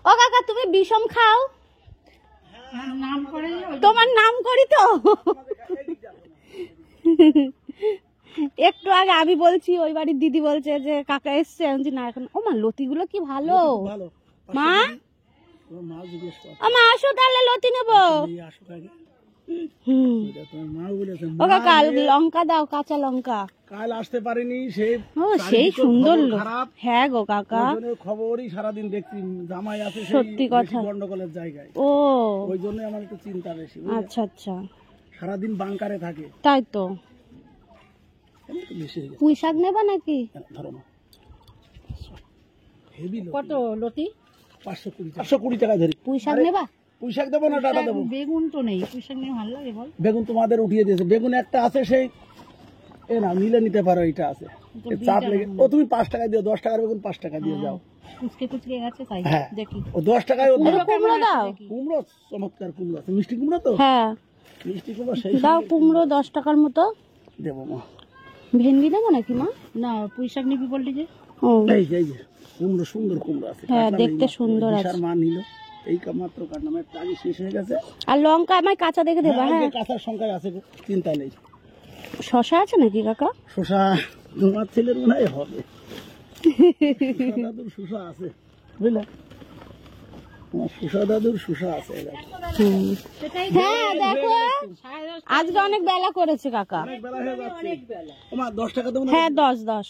ও কাকা তুমি বিষম খাও? তোমার নাম করি তো। একটু আগে আমি বলছি ওই বাড়ির দিদি বলছে যে কাকা এসছে, আমি না এখন। ও মা লতিগুলো কি ভালো মা। মা আসো তাহলে লতি নেবো। ও কাকা লঙ্কা দাও, কাঁচা লঙ্কা। কাল আসতে পারিনি, সেই সুন্দর খারাপ। হ্যাঁ গো কাকা, খবরই সারাদিন দেখছি জামাই আছে সত্যি কথা গন্ডগোলের জায়গায়। ও ওই জন্য আমার একটু চিন্তা বেশি। আচ্ছা আচ্ছা, সারাদিন বাংকারে থাকে। তাই তো। পুঁই শাক নেবা নাকি? ধরো না, কত লতি? 520 টাকা ধরি। পুঁই শাক নেবা? পুঁই শাক দেবো না ডাটা দেবো? বেগুন তো নেই, পুঁই শাক নিয়ে ভালো লাগে বল। বেগুন তোমাদের উঠিয়ে দিয়েছে, বেগুন একটা আছে সেই এ না নিলে নিতে পারো, এটা আছে চাপ লেগে। ও তুমি 5 টাকা দিও, 10 টাকার বেগুন 5 টাকা দিয়ে যাও। কুচকে কুচকে গেছে তাই দেখি। ও 10 টাকায় কুমড়ো দাও। কুমড়ো চমৎকার কুমড়ো আছে, মিষ্টি কুমড়ো তো। হ্যাঁ মিষ্টি কুমড়ো সেই দাও, কুমড়ো 10 টাকার মতো দেবো মা। ভেন্ডি দেবো নাকি মা? না পুঁই শাক নিবি বললি যে। এই যে কুমড়ো, সুন্দর কুমড়ো আছে। হ্যাঁ দেখতে সুন্দর আছে। মা নিল এই মাত্র কাটলাম, একটা আগে শেষ হয়ে গেছে। আর লঙ্কা আমায় কাঁচা দেখে দেবা। হ্যাঁ কাঁচার সংখ্যায় আছে, চিন্তা নেই। শশা আছে নাকি কাকা? শশা তোমার ছেলের মনে হয় হবে। দাদুর শশা আছে বুঝলে, শশা দাদুর শশা আছে। হ্যাঁ দেখো আজকে অনেক বেলা করেছে কাকা। 10 টাকা দেবো। হ্যাঁ 10।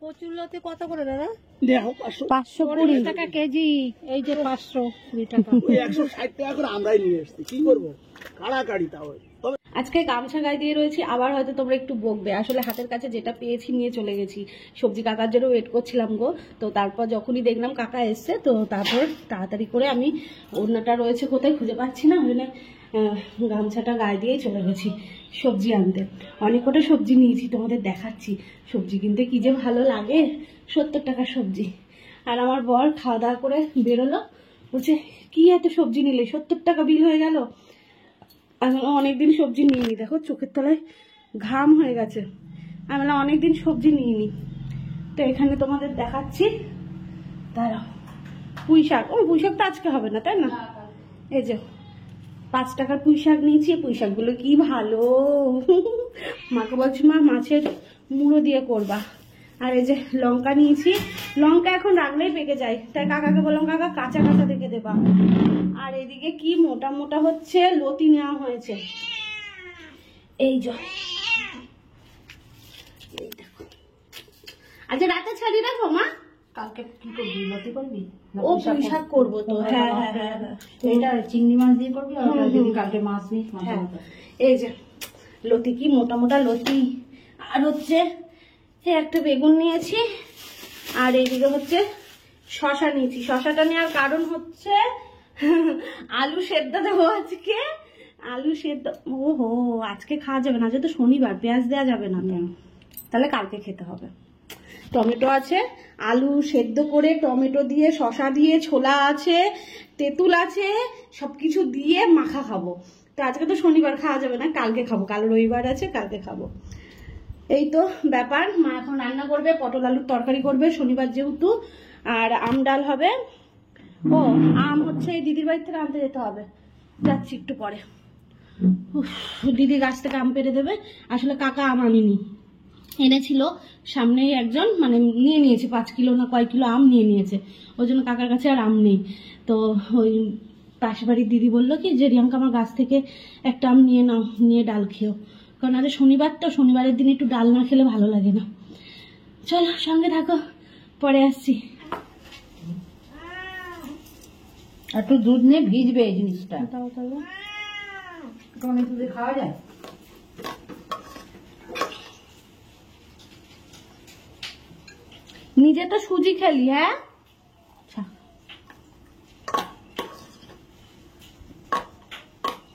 কচুরলতি কত করে দাদা? দেখো 520 টাকা কেজি। এই যে 520 টাকা। 160 টাকা করে আমরাই নিয়ে এসছি, কি করবো কাড়াকাড়ি। তাও আজকে গামছা গায়ে দিয়ে রয়েছি, আবার হয়তো তোমরা একটু বকবে। আসলে হাতের কাছে যেটা পেয়েছি নিয়ে চলে গেছি। সবজি কাকার জন্য ওয়েট করছিলাম গো। তো তারপর যখনই দেখলাম কাকা এসছে, তো তারপর তাড়াতাড়ি করে আমি ওড়নাটা রয়েছে কোথায় খুঁজে পাচ্ছি না, ওই গামছাটা গায়ে দিয়েই চলে গেছি সবজি আনতে। অনেক কটা সবজি নিয়েছি, তোমাদের দেখাচ্ছি। সবজি কিনতে কি যে ভালো লাগে, 70 টাকার সবজি। আর আমার বর খাওয়া দাওয়া করে বেরোলো, বলছে কি এত সবজি নিলে, 70 টাকা বিল হয়ে গেল। আমি অনেকদিন সবজি নিইনি, দেখো চোখের তলায় ঘাম হয়ে গেছে। আমি অনেকদিন সবজি নিইনি, তো এখানে তোমাদের দেখাচ্ছি। দাঁড়াও, পুঁই শাক। ওই পুঁই শাক তো আজকে হবে না তাই না? এই যে 5 টাকার পুঁই শাক নিয়েছি। পুঁই শাকগুলো কি ভালো, মাকে বলছি মা মাছের মুড়ো দিয়ে করবা। আর এই যে লঙ্কা নিয়েছি, লঙ্কা এখন রাখলেই পেকে যায়, তাই কাকাকে বললাম কাকা কাঁচা কাঁচা দেখে দেবা। আর এদিকে কি মোটা মোটা হচ্ছে লতি নেওয়া হয়েছে। এই যে আচ্ছা রাতে ছাড়িয়ে রাখবো মা, কালকে কি করবি? লতি করবি? ও পুঁই শাক করবো তো। হ্যাঁ হ্যাঁ হ্যাঁ, এটা চিংড়ি মাছ দিয়ে করবি, আর যদি কালকে মাছ নিস। এই যে লতি, কি মোটা মোটা লতি। আর হচ্ছে একটা বেগুন নিয়েছি, আর এইদিকে হচ্ছে শশা নিয়েছি। শশাটা নেওয়ার কারণ হচ্ছে আলু সেদ্ধ দেবো আজকে। আলু সেদ্ধ, ওহো আজকে খাওয়া যাবে না, যেহেতু শনিবার পেঁয়াজ দেওয়া যাবে না, তাহলে কালকে খেতে হবে। টমেটো আছে, আলু সেদ্ধ করে টমেটো দিয়ে শশা দিয়ে, ছোলা আছে, তেঁতুল আছে, সবকিছু দিয়ে মাখা খাবো। তো আজকে তো শনিবার খাওয়া যাবে না, কালকে খাবো। কাল রবিবার আছে, কালকে খাবো। এই তো ব্যাপার। মা এখন রান্না করবে, পটল আলুর তরকারি করবে শনিবার যেহেতু, আর আম ডাল হবে। ও আম হচ্ছে এই দিদির বাড়ি থেকে আনতে যেতে হবে, যাচ্ছি একটু পরে। দিদি গাছ থেকে আম পেড়ে দেবে। আসলে কাকা আম আনিনি, এনেছিল সামনেই একজন, মানে নিয়ে নিয়েছে 5 কিলো না কয় কিলো আম নিয়ে নিয়েছে, ওই জন্য কাকার কাছে আর আম নেই। তো ওই পাশের বাড়ির দিদি বললো কি যে রিয়াঙ্কা আমার গাছ থেকে একটা আম নিয়ে নাও, নিয়ে ডাল খেও, কারণ আজ শনিবার তো, শনিবারের দিন একটু ডাল না খেলে ভালো লাগে না। চলো সঙ্গে থাকো, পরে আসছি। একটু দুধ নিয়ে ভিজবে এই জিনিসটা। তাহলে অনেক দুধে খাওয়া যায়। নিজে তো সুজি খেলি। হ্যাঁ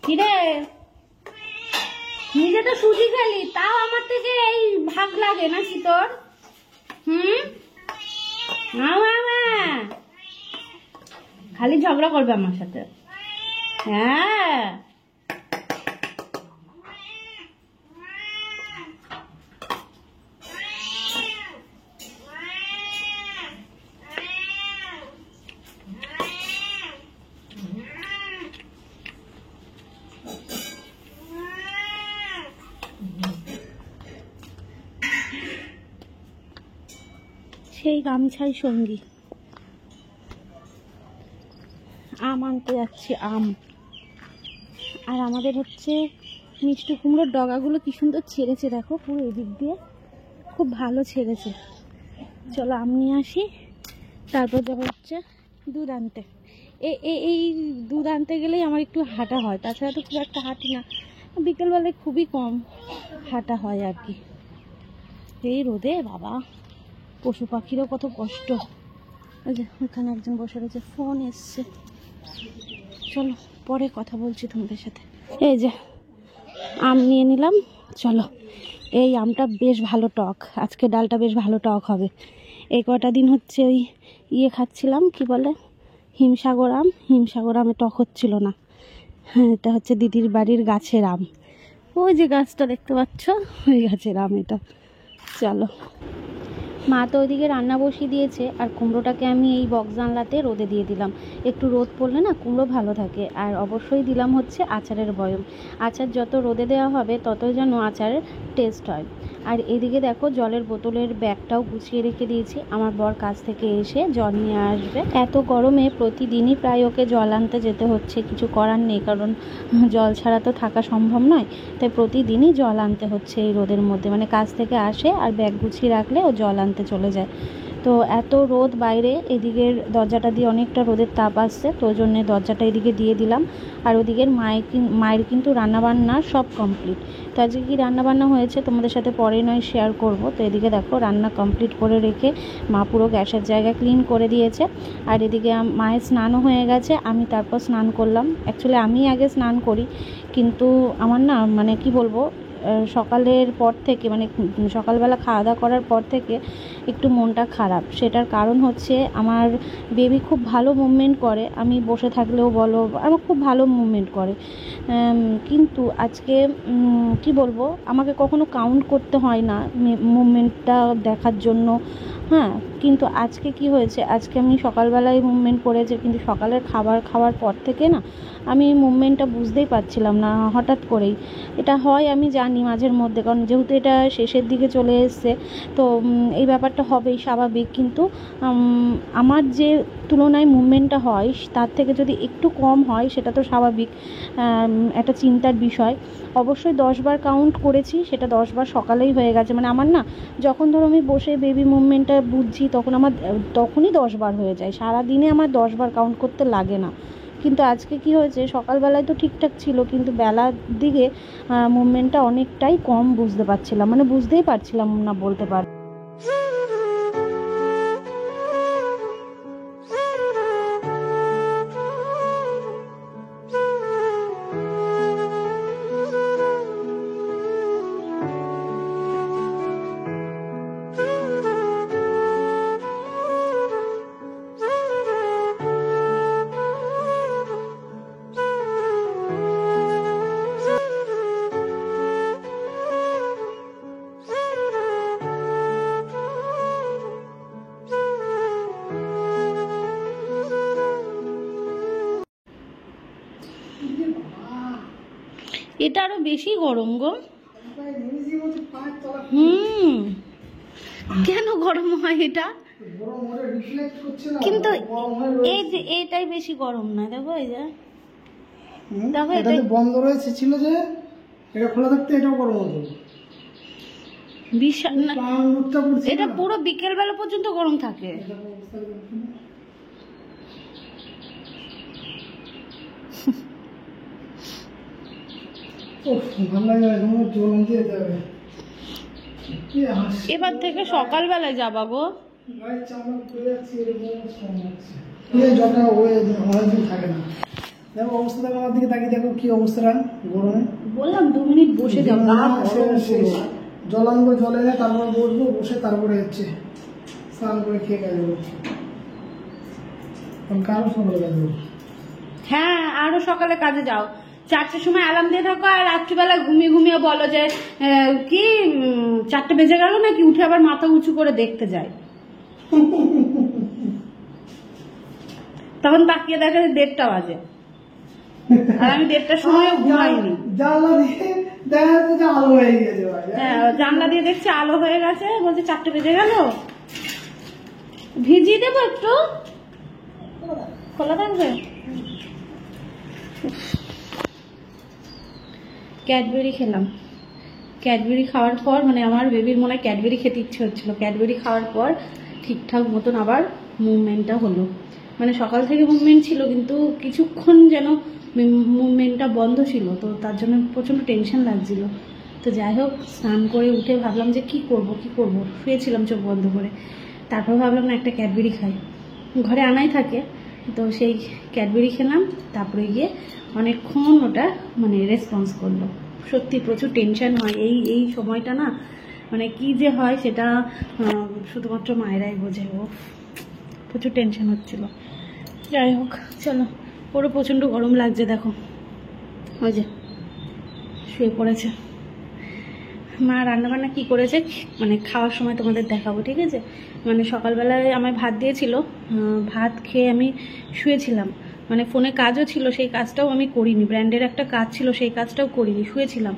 কিরে, নিজে তো সুজি খেলি, তাও আমার থেকে এই ভাগ লাগে নাকি তোর? খালি ঝগড়া করবে আমার সাথে। হ্যাঁ সেই গামছাই সঙ্গী। আম আনতে যাচ্ছি, আম। আর আমাদের হচ্ছে মিষ্টি কুমড়োর ডগাগুলো কি সুন্দর ছেড়েছে, দেখো পুরো এদিক দিয়ে খুব ভালো ছেড়েছে। চলো আম নিয়ে আসি, তারপর যাবো হচ্ছে দুধ আনতে। এই দুধ আনতে গেলেই আমার একটু হাঁটা হয়, তাছাড়া তো খুব একটা হাঁটি না, বিকেলবেলায় খুবই কম হাঁটা হয় আর কি। এই রোদে বাবা, পশু পাখিরও কত কষ্ট। ওই যে ওখানে একজন বসে রয়েছে, ফোন এসছে। চলো পরে কথা বলছি তোমাদের সাথে। এই যে আম নিয়ে নিলাম, চলো। এই আমটা বেশ ভালো টক, আজকে ডালটা বেশ ভালো টক হবে। এই কটা দিন হচ্ছে ওই খাচ্ছিলাম, কি বলে, হিমসাগর আম। হিমসাগর আমে টক হচ্ছিল না। হ্যাঁ, এটা হচ্ছে দিদির বাড়ির গাছের আম। ওই যে গাছটা দেখতে পাচ্ছ, ওই গাছের আম এটা। চলো, মা তো ওইদিকে রান্না বসিয়ে দিয়েছে, আর কুমড়োটাকে আমি এই বক্স জানলাতে রোদে দিয়ে দিলাম। একটু রোদ পড়লে না কুমড়ো ভালো থাকে। আর অবশ্যই দিলাম হচ্ছে আচারের বয়ম। আচার যত রোদে দেওয়া হবে ততই যেন আচারের টেস্ট হয়। আর এদিকে দেখো জলের বোতলের ব্যাগটাও গুছিয়ে রেখে দিয়েছি, আমার বর কাছ থেকে এসে জল নিয়ে আসবে। এত গরমে প্রতিদিনই প্রায় ওকে জল আনতে যেতে হচ্ছে, কিছু করার নেই, কারণ জল ছাড়া তো থাকা সম্ভব নয়। তাই প্রতিদিনই জল আনতে হচ্ছে এই রোদের মধ্যে, মানে কাজ থেকে আসে আর ব্যাগ গুছিয়ে রাখলে ও জল আনতে চলে যায়। তো এত রোদ বাইরে, এদিকের দরজাটা দিয়ে অনেকটা রোদের তাপ আসছে, তো ওই জন্যে দরজাটা এদিকে দিয়ে দিলাম। আর ওদিকের মায়ের কিন্তু রান্নাবান্না সব কমপ্লিট। তো আজকে কী রান্নাবান্না হয়েছে তোমাদের সাথে পরে নয় শেয়ার করব। তো এদিকে দেখো রান্না কমপ্লিট করে রেখে মা পুরো গ্যাসের জায়গা ক্লিন করে দিয়েছে। আর এদিকে মায়ের স্নানও হয়ে গেছে, আমি তারপর স্নান করলাম। অ্যাকচুয়ালি আমি আগে স্নান করি, কিন্তু আমার না মানে কি বলবো, সকালের পর থেকে, মানে সকালবেলা খাওয়া দাওয়া করার পর থেকে একটু মনটা খারাপ। সেটার কারণ হচ্ছে আমার বেবি খুব ভালো মুভমেন্ট করে, আমি বসে থাকলেও বলো, আমার খুব ভালো মুভমেন্ট করে। কিন্তু আজকে কি বলবো, আমাকে কখনো কাউন্ট করতে হয় না মুভমেন্টটা দেখার জন্য। হ্যাঁ, কিন্তু আজকে কি হয়েছে, আজকে আমি সকালবেলায় মুভমেন্ট করেছি, কিন্তু সকালের খাবার খাওয়ার পর থেকে না আমি মুভমেন্টটা বুঝতেই পারছিলাম না। হঠাৎ করেই এটা হয়, আমি জানি মাঝের মধ্যে, কারণ যেহেতু এটা শেষের দিকে চলে এসছে, তো এই ব্যাপারটা হবেই স্বাভাবিক। কিন্তু আমার যে তুলনায় মুভমেন্টটা হয় তার থেকে যদি একটু কম হয় সেটা তো স্বাভাবিক, একটা চিন্তার বিষয়। অবশ্যই 10 বার কাউন্ট করেছি, সেটা 10 বার সকালেই হয়ে গেছে। মানে আমার না, যখন ধরো আমি বসে বেবি মুভমেন্টটা বুঝছি তখনই 10 বার হয়ে যায়। সারাদিনে আমার 10 বার কাউন্ট করতে লাগে না। কিন্তু আজকে কি হয়েছে, সকালবেলায় তো ঠিকঠাক ছিল, কিন্তু বেলার দিকে মুভমেন্টটা অনেকটাই কম বুঝতে পারছিলাম, মানে বুঝতেই পারছিলাম না বলতে পার। এটা আরো বেশি গরম গো। কেন গরম হয় এটা? কিন্তু এই যে এটাই বেশি গরম না, দেখো এই যে দেখো এটা বন্ধ রয়েছে, ছিল যে এটা খোলা থাকতে এটাও গরম হতো। বিশাল না, এটা পুরো বিকেল বেলা পর্যন্ত গরম থাকে। এবার থেকে সকালবেলায় যাবা গো। থাকে না, দেখো অবস্থা, দেখো আমার দিকে তাকিয়ে দেখো কি অবস্থাটা গরমে। বললাম 2 মিনিট বসে যাও, জল আনবো, জল এনে তারপরে বসবো, বসে তারপরে হচ্ছে স্নান করে খেয়ে গেল। কারো সকালে কাজে, হ্যাঁ আরো সকালে কাজে যাও। 4টার সময় অ্যালার্ম দিয়ে থাকো, আর রাত্রিবেলা ঘুমিয়ে ঘুমিয়ে বলো যে কি 4টে বেজে গেল নাকি, উঠে আবার মাথা উঁচু করে দেখতে যায়। তখন তাকিয়ে দেখে 1:30টা বাজে, আর আমি 1:30টার সময় ঘুমাইনি। জানলা দিয়ে দেখা যাচ্ছে যে আলো হয়ে গেছে। হ্যাঁ, জানলা দিয়ে দেখছি আলো হয়ে গেছে, বলছে 4টে বেজে গেল। ভিজিয়ে দেবো একটু, খোলা থাকবে। ক্যাডবেরি খেলাম, ক্যাডবেরি খাওয়ার পর মানে আমার বেবির মনে হয় ক্যাডবেরি খেতে ইচ্ছে হচ্ছিল। ক্যাডবেরি খাওয়ার পর ঠিকঠাক মতন আবার মুভমেন্টটা হলো। মানে সকাল থেকে মুভমেন্ট ছিল কিন্তু কিছুক্ষণ যেন মুভমেন্টটা বন্ধ ছিল, তো তার জন্য প্রচণ্ড টেনশন লাগছিল। তো যাই হোক, স্নান করে উঠে ভাবলাম যে কি করব শুয়েছিলাম চোখ বন্ধ করে। তারপর ভাবলাম না একটা ক্যাডবেরি খাই, ঘরে আনাই থাকে, তো সেই ক্যাডবেরি খেলাম। তারপরে গিয়ে অনেকক্ষণ ওটা মানে রেসপন্স করলো। সত্যি প্রচুর টেনশন হয় এই সময়টা না, মানে কি যে হয় সেটা শুধুমাত্র মায়েরাই বোঝে। ও প্রচুর টেনশন হচ্ছিল। যাই হোক চলো, ওরও প্রচণ্ড গরম লাগছে, দেখো ওই যে শুয়ে পড়েছে। মা রান্নাবান্না কি করেছে মানে খাওয়ার সময় তোমাদের দেখাবো, ঠিক আছে? মানে সকালবেলায় আমায় ভাত দিয়েছিল, ভাত খেয়ে আমি শুয়েছিলাম। মানে ফোনে কাজও ছিল, সেই কাজটাও আমি করিনি, ব্র্যান্ডের একটা কাজ ছিল সেই কাজটাও করিনি, শুয়েছিলাম।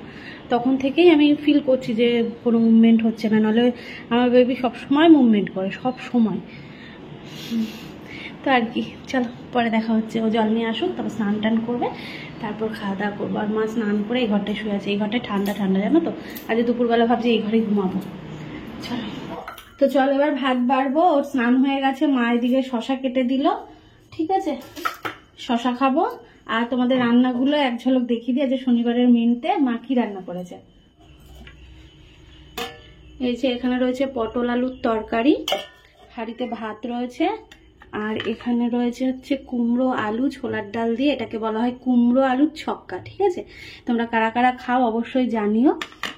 তখন থেকেই আমি ফিল করছি যে কোনো মুভমেন্ট হচ্ছে না, নাহলে আমার বেবি সবসময় মুভমেন্ট করে, সব সময়। তো আর কি, চলো পরে দেখা হচ্ছে। ও জল নিয়ে আসুক, তারপর স্নান টান করবে, তারপর খাওয়া দাওয়া করবো। আর মা স্নান করে এই ঘরটায় শুয়ে আছে, এই ঘরটায় ঠান্ডা ঠান্ডা, জানো তো। আজ দুপুরবেলা ভাবছি এই ঘরেই ঘুমাবো। চলো তো চল এবার ভাত বাড়বো। ওর স্নান হয়ে গেছে, মা এদিকে শশা কেটে দিল, ঠিক আছে? শশা খাবো। আর তোমাদের রান্নাগুলো এক ঝলক দেখিয়ে দিয়ে, যে শনিবারের মেনুতে মা কি রান্না করেছে। এই যে এখানে রয়েছে পটল আলুর তরকারি, হাঁড়িতে ভাত রয়েছে, আর এখানে রয়েছে হচ্ছে কুমড়ো আলু ছোলার ডাল দিয়ে, এটাকে বলা হয় কুমড়ো আলুর ছক্কা, ঠিক আছে? তোমরা কারা কারা খাও অবশ্যই জানিও।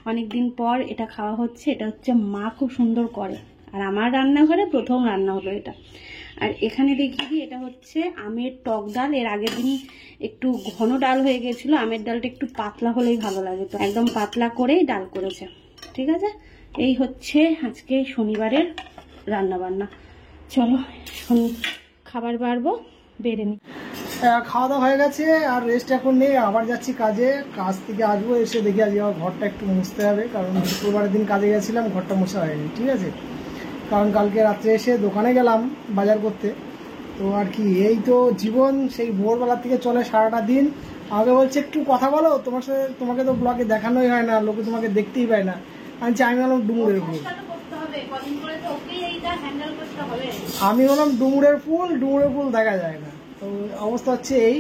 অনেকদিন পর এটা খাওয়া হচ্ছে। এটা হচ্ছে মা খুব সুন্দর করে, আর আমার রান্নাঘরে প্রথম রান্না হলো এটা। আর এখানে দেখি এটা হচ্ছে আমের টক ডাল। এর আগের দিন একটু ঘন ডাল হয়ে গেছিল, আমের ডালটা একটু পাতলা হলেই ভালো লাগে, তো একদম পাতলা করেই ডাল করেছে, ঠিক আছে? এই হচ্ছে আজকে শনিবারের রান্না বান্না। চলো খাবার বাড়বো, বেড়ে নি। খাওয়া দাওয়া হয়ে গেছে, আর রেস্ট এখন নেই, আবার যাচ্ছি কাজে। কাজ থেকে আসবো, এসে দেখি আজকে আমার ঘরটা একটু মুছতে হবে, কারণ শুক্রবারের দিন কাজে গেছিলাম, ঘরটা মোছা হয়নি, ঠিক আছে? কারণ কালকে রাত্রে এসে দোকানে গেলাম বাজার করতে। তো আর কি, এই তো জীবন, সেই ভোরবেলা থেকে চলে সারাটা দিন। আমাকে বলছে একটু কথা বলো, তোমার সাথে, তোমাকে তো ব্লগে দেখানোই হয় না, লোকে তোমাকে দেখতেই পায় না। আমি হলাম ডুমুরের ফুল, আমি হলাম ডুমুরের ফুল, ডুমুরের ফুল দেখা যায় না। তো অবস্থা হচ্ছে এই।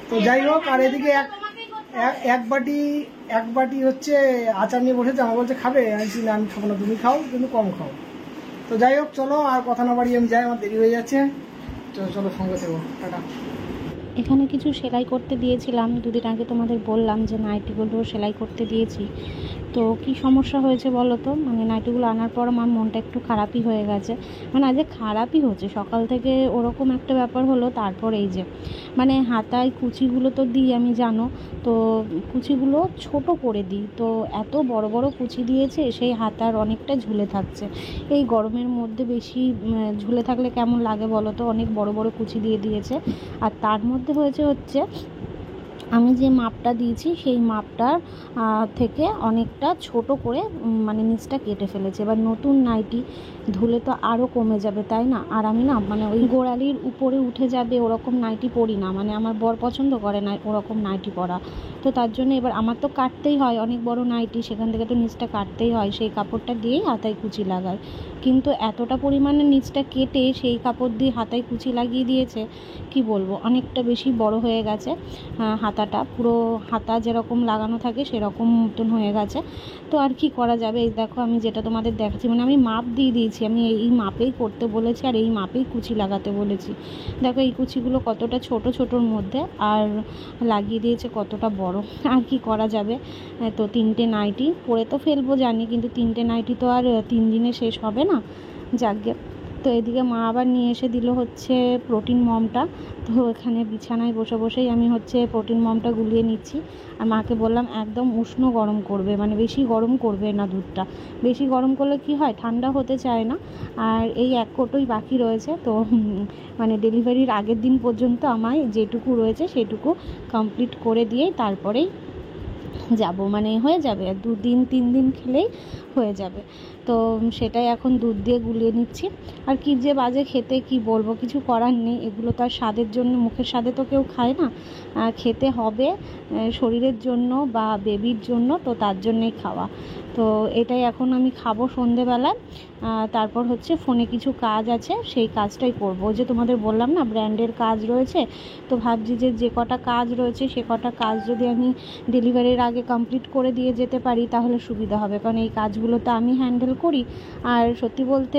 তো যাই হোক, আর এদিকে এক বাটি হচ্ছে আচার নিয়ে বসেছে, আমার বলছে খাবে, আমি না আমি খাবো না, তুমি খাও কিন্তু কম খাও। তো যাই হোক চলো, আর কথা না বাড়িয়ে আমি যাই, আমার দেরি হয়ে যাচ্ছে। চলো সঙ্গে থেকো, টাটা। এখানে কিছু সেলাই করতে দিয়েছিলাম, দুদিন আগে তোমাদের বললাম যে নাইটিগুলো সেলাই করতে দিয়েছি। তো কি সমস্যা হয়েছে বলো তো, মানে নাইটিগুলো আনার পর আমার মনটা একটু খারাপই হয়ে গেছে। মানে আজ খারাপই হচ্ছে, সকাল থেকে ওরকম একটা ব্যাপার হলো। তারপর এই যে মানে হাতায় কুচিগুলো তো দিই আমি, জানো তো, কুচিগুলো ছোট করে দিই, তো এত বড় বড় কুচি দিয়েছে, সেই হাতার অনেকটা ঝুলে থাকছে। এই গরমের মধ্যে বেশি ঝুলে থাকলে কেমন লাগে বলো তো, অনেক বড় বড় কুচি দিয়ে দিয়েছে। আর তার মধ্যে হচ্ছে আমি যে মাপটা দিয়েছি সেই মাপটার থেকে অনেকটা ছোট করে মানে নিচটা কেটে ফেলেছে। এবার নতুন নাইটি ধুলে তো আরও কমে যাবে, তাই না? আর আমি না মানে ওই গোড়ালির উপরে উঠে যাবে ওরকম নাইটি পরি না, মানে আমার বর পছন্দ করে না ওরকম নাইটি পরা। তো তার জন্য এবার আমার তো কাটতেই হয়, অনেক বড় নাইটি, সেখান থেকে তো নিচটা কাটতেই হয়, সেই কাপড়টা দিয়েই হাতায় কুচি লাগাই। কিন্তু এতটা পরিমাণে নিচটা কেটে সেই কাপড় দিয়ে হাতায় কুচি লাগিয়ে দিয়েছে, কি বলবো, অনেকটা বেশি বড় হয়ে গেছে হাতাটা, পুরো হাতা যেরকম লাগানো থাকে সেরকম মতন হয়ে গেছে। তো আর কি করা যাবে, এই দেখো আমি যেটা তোমাদের দেখাচ্ছি, মানে আমি মাপ দিয়ে দিয়েছি, আমি এই মাপেই করতে বলেছি আর এই মাপেই কুচি লাগাতে বলেছি। দেখো এই কুচিগুলো কতটা ছোট ছোটোর মধ্যে, আর লাগিয়ে দিয়েছে কতটা বড়। আর কি করা যাবে, তো 3টে নাইটি পরে তো ফেলবো জানি, কিন্তু 3টে নাইটি তো আর 3 দিনে শেষ হবে না, যাকগে। তো এদিকে মা আবার নিয়ে এসে দিল হচ্ছে প্রোটিন মমটা। তো এখানে বিছানায় বসে বসেই আমি হচ্ছে প্রোটিন মমটা গুলিয়ে নিচ্ছি। আর মাকে বললাম একদম উষ্ণ গরম করবে, মানে বেশি গরম করবে না দুধটা, বেশি গরম করলে কি হয় ঠান্ডা হতে চায় না। আর এই 1 কোটোই বাকি রয়েছে, তো মানে ডেলিভারির আগের দিন পর্যন্ত আমায় যেটুকু রয়েছে সেটুকু কমপ্লিট করে দিয়েই তারপরেই যাব, মানে হয়ে যাবে 2 দিন 3 দিন খেলেই হয়ে যাবে। তো সেটাই এখন দুধ দিয়ে গুলিয়ে নিচ্ছি। আর কি যে বাজে খেতে, কি বলবো, কিছু করার নেই। এগুলো তো আর স্বাদের জন্য, মুখের স্বাদে তো কেউ খায় না, খেতে হবে শরীরের জন্য বা বেবির জন্য, তো তার জন্যই খাওয়া। তো এটাই এখন আমি খাবো সন্ধেবেলায়। তারপর হচ্ছে ফোনে কিছু কাজ আছে, সেই কাজটাই করব। যে তোমাদের বললাম না ব্র্যান্ডের কাজ রয়েছে, তো ভাবছি যে কটা কাজ রয়েছে সে কটা কাজ যদি আমি ডেলিভারির আগে কমপ্লিট করে দিয়ে যেতে পারি তাহলে সুবিধা হবে, কারণ এই কাজগুলো তো আমি হ্যান্ডেল করি। আর সত্যি বলতে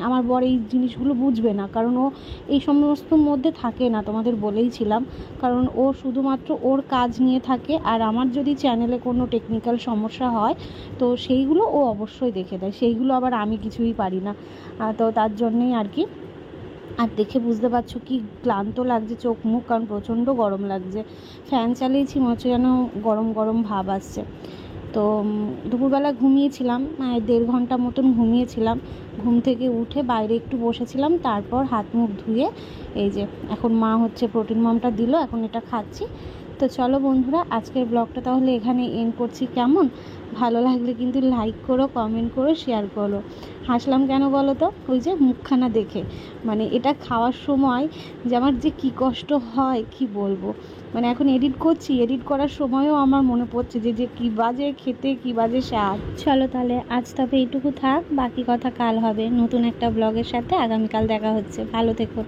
আমার বর এই জিনিসগুলো বুঝবে না, কারণ ও এই সমস্ত মধ্যে থাকে না, তোমাদের বলেইছিলাম। কারণ ও শুধুমাত্র ওর কাজ নিয়ে থাকে, আর আমার যদি চ্যানেলে কোনো টেকনিক্যাল সমস্যা হয় তো সেইগুলো ও অবশ্যই দেখে দেয়, সেইগুলো আবার আমি কিছুই পারি না। তো তার জন্যই আর কি। আর দেখে বুঝতে পারছো কি ক্লান্ত লাগছে চোখ মুখ, কারণ প্রচণ্ড গরম লাগছে। ফ্যান চালিয়েছি, মনে হচ্ছে যেন গরম গরম ভাব আসছে। তো দুপুরবেলা ঘুমিয়েছিলাম, 1.5 ঘন্টা মতন ঘুমিয়েছিলাম। ঘুম থেকে উঠে বাইরে একটু বসেছিলাম, তারপর হাত মুখ ধুয়ে এই যে এখন মা হচ্ছে প্রোটিন মামটা দিল, এখন এটা খাচ্ছি। তো চলো বন্ধুরা, আজকের ব্লগটা তাহলে এখানে এন্ড করছি। কেমন ভালো লাগলে কিন্তু লাইক করো, কমেন্ট করো, শেয়ার করো। হাসলাম কেন বলো তো, ওই যে মুখখানা দেখে, মানে এটা খাওয়ার সময় যে আমার যে কী কষ্ট হয় কি বলবো। মানে এখন এডিট করছি, এডিট করার সময়ও আমার মনে পড়ছে যে কী বাজে খেতে, কী বাজে স্বাদ। চলো তাহলে আজ তবে এইটুকু থাক, বাকি কথা কাল হবে নতুন একটা ব্লগের সাথে। আগামীকাল দেখা হচ্ছে, ভালো থেকো।